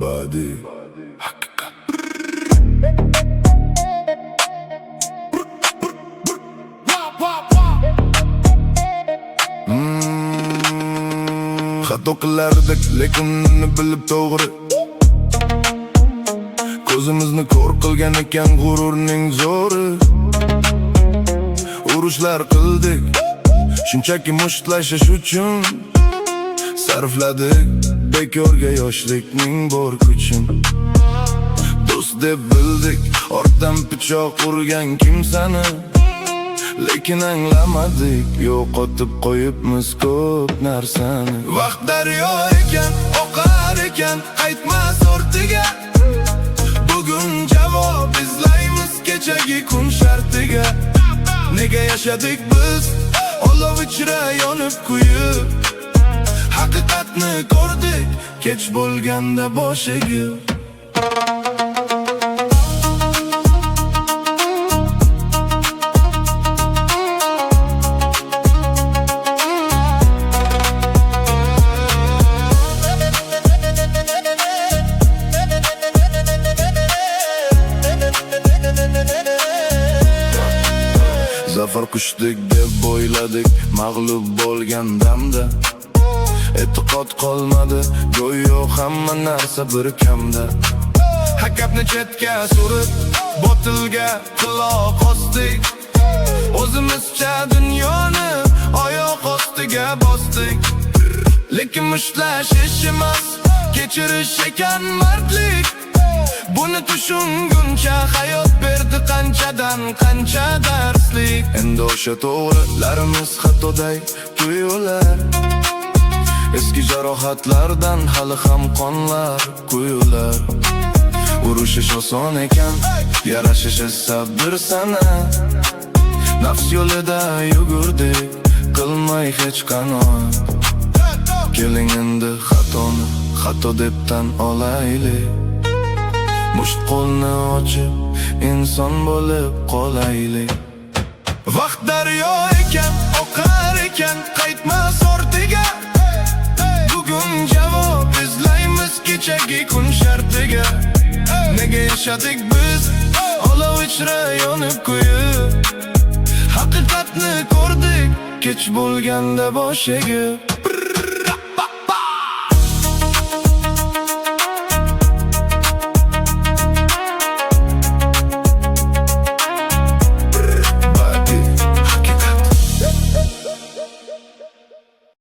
Body hakikat. Xato qilardik, lekin uni bilib to'g'ri. Ko'zimizni ko'r qilgan ekan g'ururning zo'ri. Urushlar qildik, shunchaki mushtlashish uchun. Sarfladik bekorga yoshlikning bor kuchin. Do'st deb bildik, ortdan pichoq urgan kimsani. Lekin anglamadik, yo'qotib qo'yibmiz ko'p narsani. Vaqt daryo ekan, oqar ekan, qaytmas ortiga. Bugun javob izlaymiz kechagi kun shartiga. Nega yashadik biz, olov ichra yonib kuyib. Haqiqatni ko'rdik, kech bo'lganda boshiga. Zafar quchdik deb o'yladik, mag'lub bo'lgan damda. E'tiqod qolmadi, go'yo hamma narsa bir kamda. Haqiqatni chetga surib, botilga quloq osdik. O'zimizcha dunyoni oyoq ostiga bosdik. Lekin mushtashish emas, kechirish ekan mardlik. Buni tushunguncha hayot berdi qanchadan qancha darslik. Endi o'sha to'g'rilarimiz xatoday tuyular. Eski jarohatlardan hali ham qonlar quyular. Urushish oson ekan, yarashish esa bir sana. Nafs yo'lida yugurdik, qilmay hech qanoat. Keling endi xatoni xato deb tan olaylik. Musht qo'lni ochib, inson bo'lib qolaylik. Vaqt daryo ekan, oqar ekan, qaytmas ortiga. Bugun javob izlaymiz kechagi kun shartiga. Nega yashadik biz, olov ichra yonib kuyib. Haqiqatni ko'rdik, kech bo'lganda boshiga.